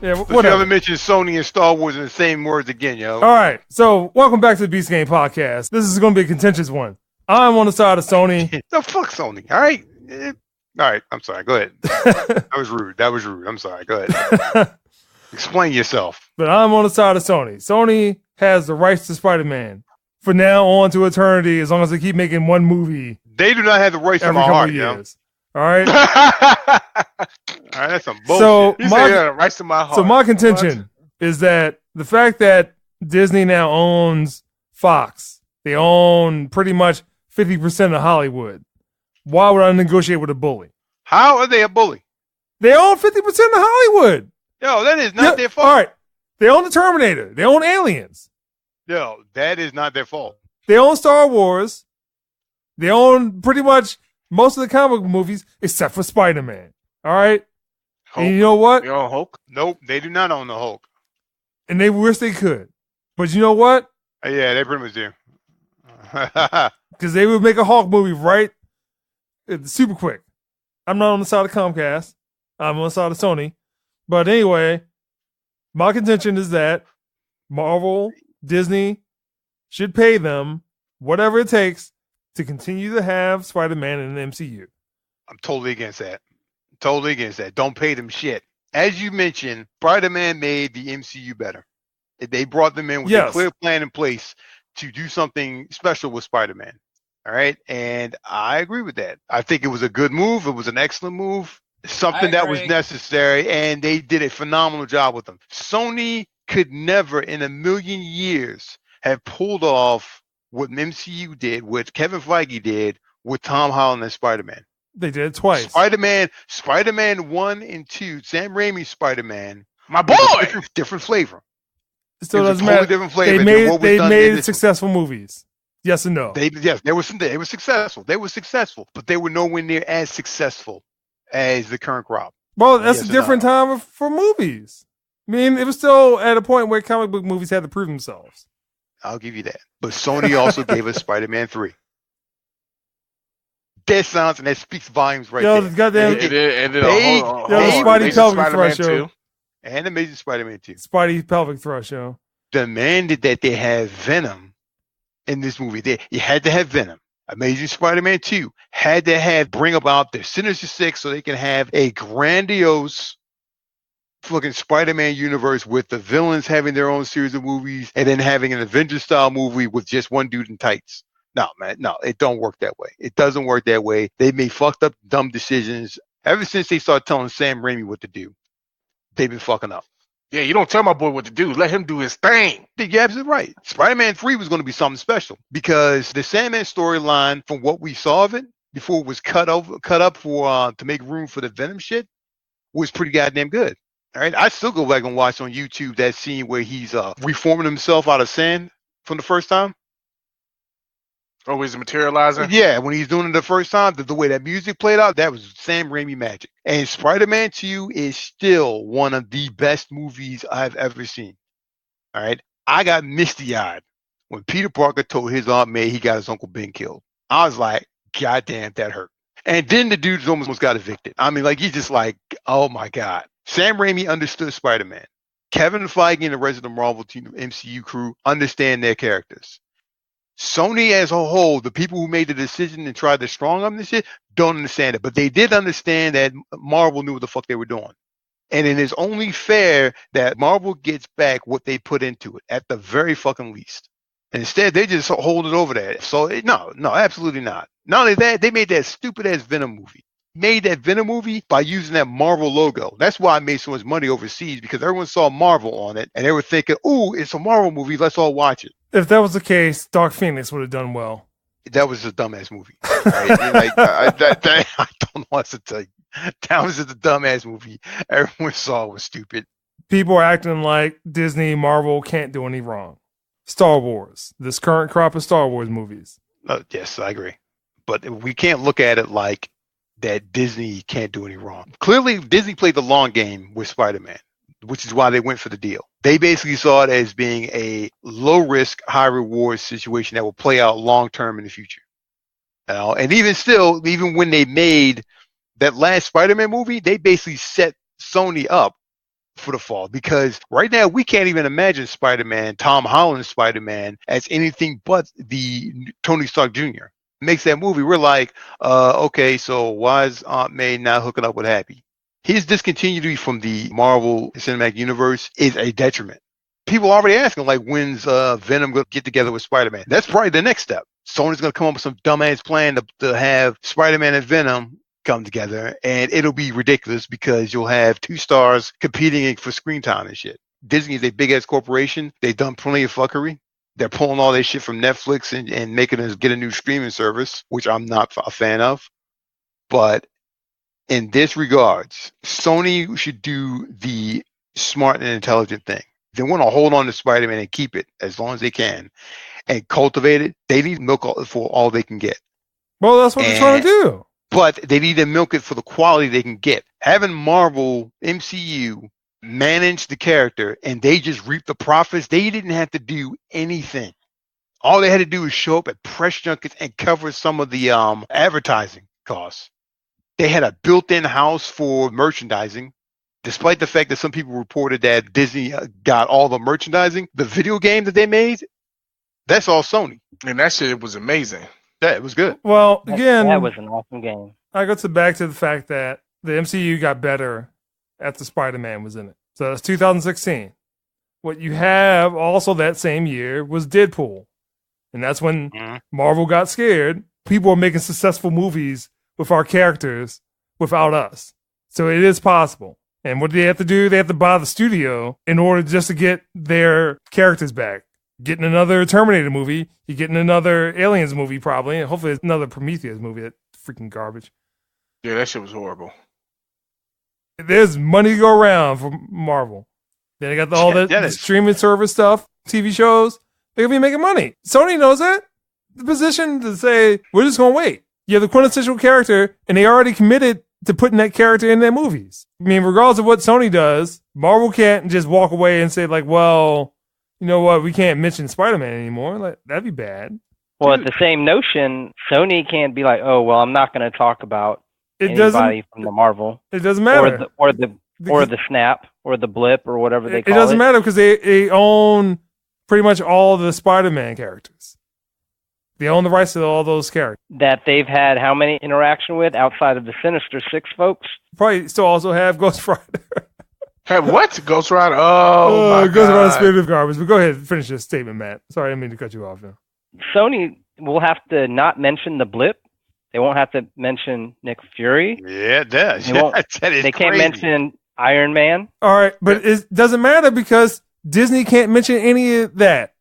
Yeah, But whatever. you haven't mentioned Sony and Star Wars in the same words again, yo. All right, so welcome back to the Beast Game Podcast. This is going to be a contentious one. I'm on the side of Sony. The fuck Sony, all right? All right, I'm sorry. Go ahead. That was rude. I'm sorry. Go ahead. Explain yourself. But I'm on the side of Sony. Sony has the rights to Spider-Man for now on to eternity, as long as they keep making one movie. They do not have the rights to every my couple heart, of yo. years. All right. All right, that's some bullshit. So You say the rights to my heart. So my contention is that the fact that Disney now owns Fox, they own pretty much 50% of Hollywood. Why would I negotiate with a bully? How are they a bully? They own 50% of Hollywood. Yo, that is not their fault. All right. They own the Terminator. They own Aliens. Yo, that is not their fault. They own Star Wars. They own pretty much most of the comic book movies except for Spider-Man. All right? Hulk. And you know what? You own Hulk? Nope, they do not own the Hulk. And they wish they could. But you know what? Yeah, they pretty much do. Because they would make a Hulk movie right super quick. I'm not on the side of Comcast. I'm on the side of Sony. But anyway, my contention is that Marvel, Disney should pay them whatever it takes to continue to have Spider-Man in the MCU. I'm totally against that. Totally against that. Don't pay them shit. As you mentioned, Spider-Man made the MCU better. They brought them in with a clear plan in place to do something special with Spider-Man. All right. And I agree with that. I think it was a good move. It was an excellent move. Something that was necessary. And they did a phenomenal job with them. Sony could never in a million years have pulled off what MCU did, what Kevin Feige did with Tom Holland and Spider-Man. They did it twice. Spider-Man 1 and 2, Sam Raimi's Spider-Man. My boy! Different flavor. It still doesn't totally matter. Different flavor They made successful movies. Yes and no. They were successful. They were successful, but they were nowhere near as successful as the current crop. Well, that's a different time for movies. I mean, it was still at a point where comic book movies had to prove themselves. I'll give you that. But Sony also gave us Spider-Man 3. That sounds and that speaks volumes right there. Goddamn. The Spidey pelvic thrust show. And Amazing Spider-Man 2. Spidey pelvic thrust show. Demanded that they have Venom in this movie. You had to have Venom. Amazing Spider-Man 2 had to bring about the Sinister Six so they can have a grandiose fucking Spider-Man universe with the villains having their own series of movies and then having an Avengers style movie with just one dude in tights. No, man, no, it don't work that way. It doesn't work that way. They made fucked up, dumb decisions ever since they started telling Sam Raimi what to do. They've been fucking up. Yeah, you don't tell my boy what to do. Let him do his thing. You're absolutely right. Spider-Man 3 was going to be something special because the Sandman storyline, from what we saw of it before it was cut up for to make room for the Venom shit, was pretty goddamn good. All right, I still go back and watch on YouTube that scene where he's reforming himself out of sand from the first time. Oh, is it materializing? Yeah, when he's doing it the first time, the way that music played out, that was Sam Raimi magic. And Spider-Man 2 is still one of the best movies I've ever seen. All right, I got misty-eyed when Peter Parker told his Aunt May he got his Uncle Ben killed. I was like, God damn, that hurt. And then the dude almost got evicted. I mean, like, he's just like, oh my God. Sam Raimi understood Spider-Man. Kevin Feige and the rest of the Marvel team, MCU crew, understand their characters. Sony as a whole, the people who made the decision and tried to strong arm this shit, don't understand it. But they did understand that Marvel knew what the fuck they were doing. And it is only fair that Marvel gets back what they put into it, at the very fucking least. And instead, they just hold it over there. So, no, absolutely not. Not only that, they made that stupid-ass Venom movie. Made that Venom movie by using that Marvel logo. That's why I made so much money overseas, because everyone saw Marvel on it, and they were thinking, ooh, it's a Marvel movie, let's all watch it. If that was the case, Dark Phoenix would have done well. That was a dumbass movie. Right? I don't know what to tell you. That was just a dumbass movie. Everyone saw it was stupid. People are acting like Disney, Marvel can't do any wrong. Star Wars. This current crop of Star Wars movies. Yes, I agree. But we can't look at it like that Disney can't do any wrong. Clearly, Disney played the long game with Spider-Man, which is why they went for the deal. They basically saw it as being a low-risk, high-reward situation that will play out long-term in the future. And even still, even when they made that last Spider-Man movie, they basically set Sony up for the fall, because right now we can't even imagine Spider-Man, Tom Holland's Spider-Man, as anything but the Tony Stark Jr. Makes that movie. We're like, okay, so why is Aunt May not hooking up with Happy? His discontinuity from the Marvel Cinematic Universe is a detriment. People already asking, like, when's Venom going to get together with Spider-Man? That's probably the next step. Sony's going to come up with some dumbass plan to have Spider-Man and Venom come together, and it'll be ridiculous because you'll have two stars competing for screen time and shit. Disney is a big-ass corporation. They've done plenty of fuckery. They're pulling all their shit from Netflix and making us get a new streaming service, which I'm not a fan of. But in this regards, Sony should do the smart and intelligent thing. They want to hold on to Spider-Man and keep it as long as they can and cultivate it. They need milk for all they can get. Well, that's what they're trying to do. But they need to milk it for the quality they can get. Having Marvel, MCU, manage the character and they just reap the profits, they didn't have to do anything. All they had to do was show up at press junkets and cover some of the advertising costs. They had a built-in house for merchandising. Despite the fact that some people reported that Disney got all the merchandising, the video game that they made, that's all Sony. And that shit was amazing. Yeah, it was good. Well, again, that was an awesome game. I go back to the fact that the MCU got better after Spider-Man was in it. So that's 2016. What you have also that same year was Deadpool. And that's when Marvel got scared. People are making successful movies with our characters without us. So it is possible. And what do they have to do? They have to buy the studio in order just to get their characters back. Getting another Terminator movie, you're getting another Aliens movie probably, and hopefully another Prometheus movie. That freaking garbage. Yeah, that shit was horrible. There's money to go around for Marvel. Then they got all that streaming service stuff, TV shows. They're going to be making money. Sony knows that. The position to say, we're just going to wait. You have the quintessential character, and they already committed to putting that character in their movies. I mean, regardless of what Sony does, Marvel can't just walk away and say, like, well, you know what, we can't mention Spider-Man anymore. Like, that'd be bad. Well, at the same notion, Sony can't be like, oh, well, I'm not going to talk about anybody from the Marvel. It doesn't matter. Or the snap, or the blip, or whatever they call it. It doesn't matter because they own pretty much all the Spider-Man characters. They own the rights to all those characters. That they've had how many interaction with outside of the Sinister Six folks? Probably still also have Ghost Rider. Have what? Ghost Rider? Oh, my Ghost God. Rider Spirit of Garbage. But go ahead and finish your statement, Matt. Sorry, I didn't mean to cut you off now. Sony will have to not mention the blip. They won't have to mention Nick Fury. Yeah, it does. They can't mention Iron Man. All right, but it doesn't matter because Disney can't mention any of that.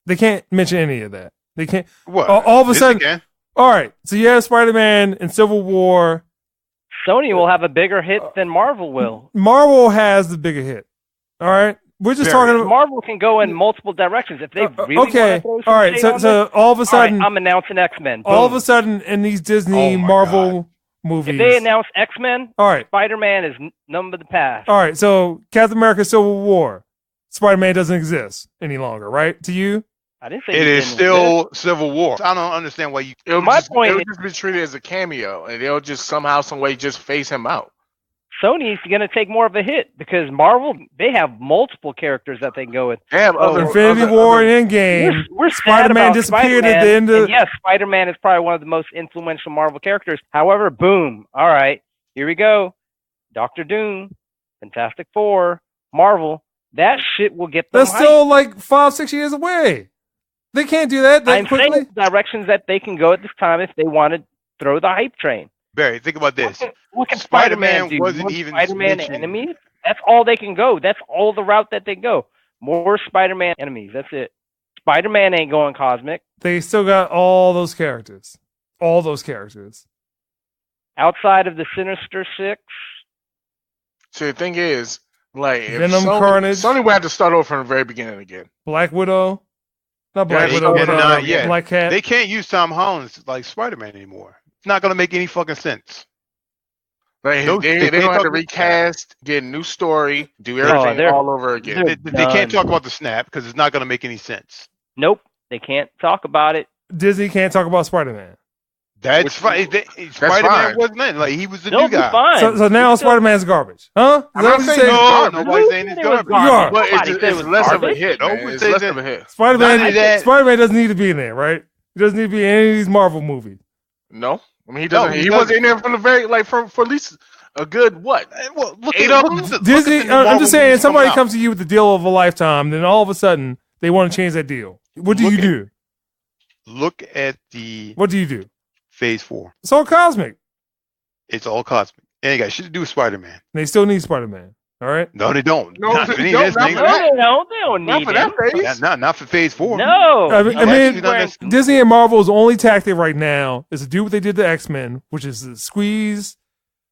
They can't mention any of that. They can't. What? All of a sudden. All right, so you have Spider-Man and Civil War. Sony will have a bigger hit than Marvel will. Marvel has the bigger hit. All right, we're just talking about Marvel can go in multiple directions if they really want to throw some all right, so all of a sudden, right, I'm announcing X-Men. Boom. All of a sudden, in these Disney Marvel movies, if they announce X-Men, all right, Spider-Man is number the past. All right, so Captain America: Civil War, Spider-Man doesn't exist any longer, right? To you? I didn't say it is still Civil War. I don't understand why you. It'll just be treated as a cameo, and they'll just somehow, some way, just phase him out. Sony's going to take more of a hit because Marvel, they have multiple characters that they can go with. Infinity War and Endgame. We're Spider-Man disappeared at the end of. And yes, Spider-Man is probably one of the most influential Marvel characters. However, boom. All right, here we go. Doctor Doom, Fantastic Four, Marvel. That shit will get them. That's still like 5-6 years away. They can't do that quickly. I'm saying directions that they can go at this time if they want to throw the hype train. Barry, think about this. Look at Spider-Man wasn't even Spider-Man enemies. That's all they can go. That's all the route that they go. More Spider-Man enemies. That's it. Spider-Man ain't going cosmic. They still got all those characters. All those characters. Outside of the Sinister Six. So the thing is, like, Venom, Carnage. Sony would have to start over from the very beginning again. Black Widow. Not Black Widow, but Black Cat. They can't use Tom Holland's like Spider-Man anymore. It's not going to make any fucking sense. Like, they don't have to recast, get a new story, do everything all over again. They can't talk about the snap because it's not going to make any sense. Nope. They can't talk about it. Disney can't talk about Spider-Man. That's fine. Spider-Man wasn't in. Like, he was the new guy. Fine. So now Spider-man's garbage, huh? I'm not saying nobody's saying it's garbage. But it's less of a hit. It's less of a hit. Spider-Man doesn't need to be in there, right? He doesn't need to be in any of these Marvel movies. No, I mean he doesn't. He wasn't in there from the very for at least a good what? Well, eight of them. Disney. I'm just saying, somebody comes to you with the deal of a lifetime, then all of a sudden they want to change that deal. What do you do? Look at the. What do you do? Phase 4. It's all cosmic. It's all cosmic. And it got shit to do with Spider-Man. They still need Spider-Man. All right? No, they don't. No, they don't need for that phase. Not for Phase 4. No. I mean, Disney and Marvel's only tactic right now is to do what they did to X-Men, which is to squeeze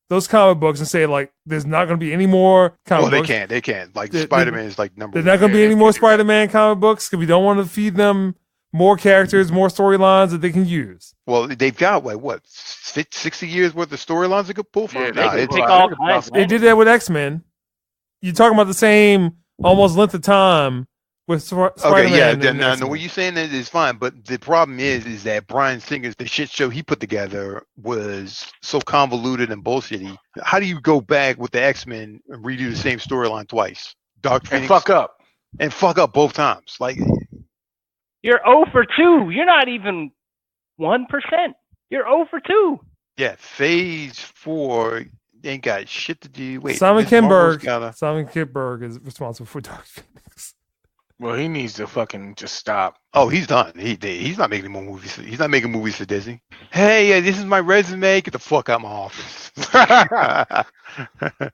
those comic books and say, like, there's not going to be any more comic books. They can't. Like, Spider-Man is like number 1. There's not going to be any more Spider-Man comic books because we don't want to feed them more characters, more storylines that they can use. Well, they've got, what, 60 years worth of storylines they could pull from? Yeah, they take all kinds. They did that with X-Men. You're talking about the same almost length of time with Spider-Man. Okay, no, what you're saying is fine, but the problem is that Bryan Singer's, the shit show he put together was so convoluted and bullshitty. How do you go back with the X-Men and redo the same storyline twice? Dark Phoenix, and fuck up both times. Like, you're 0 for 2. You're not even 1%. You're 0 for 2. Yeah, Phase 4 ain't got shit to do. Wait, Simon Kinberg is responsible for Dark Phoenix. Well, he needs to fucking just stop. Oh, he's done. He's not making more movies. He's not making movies for Disney. Hey, this is my resume. Get the fuck out of my office.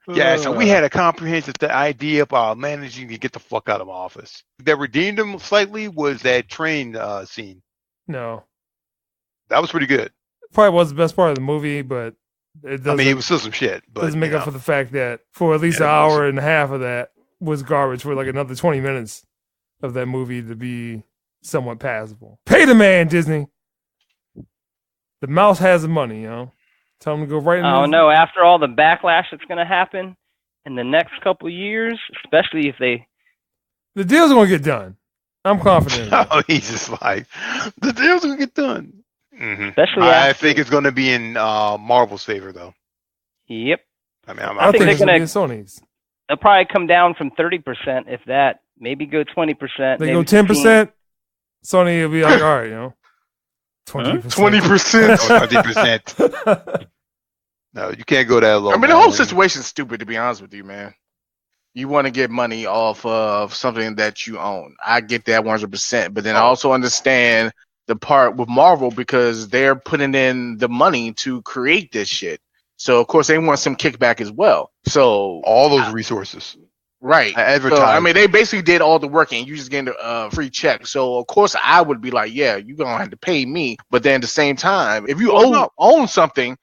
Yeah, so we had a comprehensive idea about managing to get the fuck out of my office. That redeemed him slightly was that train scene. No. That was pretty good. Probably was the best part of the movie, but it doesn't. I mean, it was still some shit. But doesn't make up for the fact that for at least an hour and a half of that was garbage for like another 20 minutes of that movie to be somewhat passable. Pay the man, Disney. The mouse has the money, you know. Tell him to go right in. Oh no! After all the backlash that's going to happen in the next couple of years, especially if the deal's going to get done. I'm confident. Oh, he's just like, the deal's going to get done. Mm-hmm. Especially I think it's going to be in Marvel's favor, though. Yep. I mean, I think it's going to be Sony's. They'll probably come down from 30%, if that. Maybe go 20%. They go 10%. Sony will be like, all right, you know, 20%. 20%. 20%. No, you can't go that low. I mean, the whole situation's stupid, to be honest with you, man. You want to get money off of something that you own. I get that 100%, but then I also understand the part with Marvel because they're putting in the money to create this shit. So, of course, they want some kickback as well. So all those resources. Right. So, I mean, they basically did all the work and you just getting a free check. So, of course, I would be like, yeah, you're going to have to pay me. But then at the same time, if you own something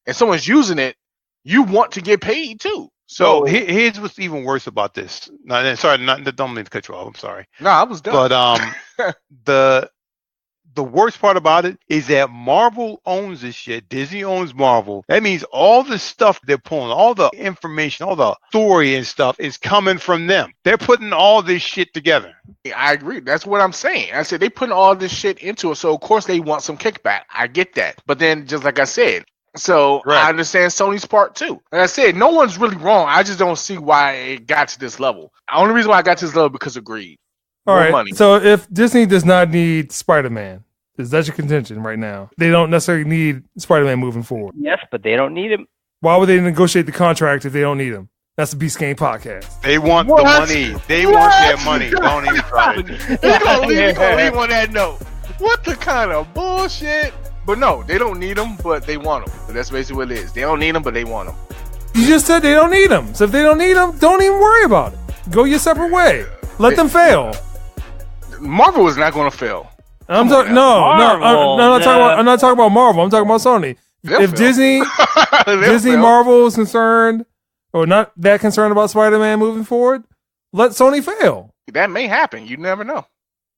and someone's using it, you want to get paid too. So here's what's even worse about this. No, sorry, don't mean to cut you off. I'm sorry. No, I was done. But the worst part about it is that Marvel owns this shit. Disney owns Marvel. That means all the stuff they're pulling, all the information, all the story and stuff is coming from them. They're putting all this shit together. I agree. That's what I'm saying. I said they putting all this shit into it. So, of course, they want some kickback. I get that. But then, just like I said, so I understand Sony's part too. Like I said, no one's really wrong. I just don't see why it got to this level. The only reason why I got to this level because of greed. All right. Money. So if Disney does not need Spider-Man, is that your contention right now? They don't necessarily need Spider-Man moving forward. Yes, but they don't need him. Why would they negotiate the contract if they don't need him? That's the Beast Game podcast. They want the money. They want their money. Don't even try it. He's gonna leave on that note. What the kind of bullshit? But no, they don't need them, but they want them. But that's basically what it is. They don't need them, but they want them. You just said they don't need them. So if they don't need them, don't even worry about it. Go your separate way. Let them fail. Marvel is not going to fail. I'm not talking about Marvel. I'm talking about Sony. If Disney Marvel is concerned or not that concerned about Spider-Man moving forward, let Sony fail. That may happen. You never know.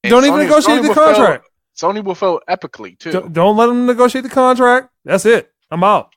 And don't even negotiate the contract. Sony will fail epically too. Don't let them negotiate the contract. That's it. I'm out.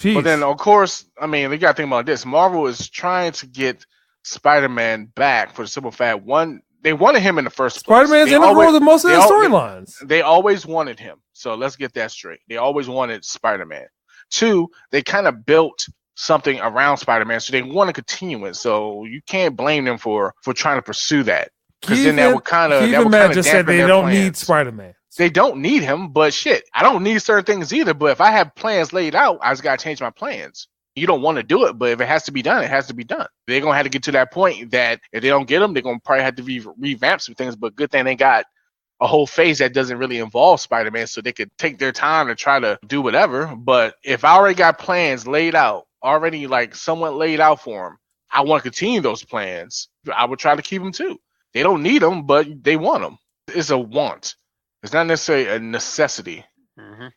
Peace. But then, of course, I mean, we got to think about this. Marvel is trying to get Spider-Man back for the simple fact, one, they wanted him in the first place. Spider-Man's integral to most of the storylines. They always wanted him. So let's get that straight. They always wanted Spider-Man. 2, they kind of built something around Spider-Man, so they want to continue it. So you can't blame them for trying to pursue that. Because then that would kind of just said they don't need Spider-Man. They don't need him, but shit, I don't need certain things either. But if I have plans laid out, I just gotta change my plans. You don't want to do it, but if it has to be done, it has to be done. They're gonna have to get to that point that if they don't get them, they're gonna probably have to revamp some things. But good thing they got a whole phase that doesn't really involve Spider-Man, so they could take their time to try to do whatever. But if I already got plans laid out, already like somewhat laid out for them, I want to continue those plans. I would try to keep them too. They don't need them, but they want them. It's a want. It's not necessarily a necessity. Mm-hmm.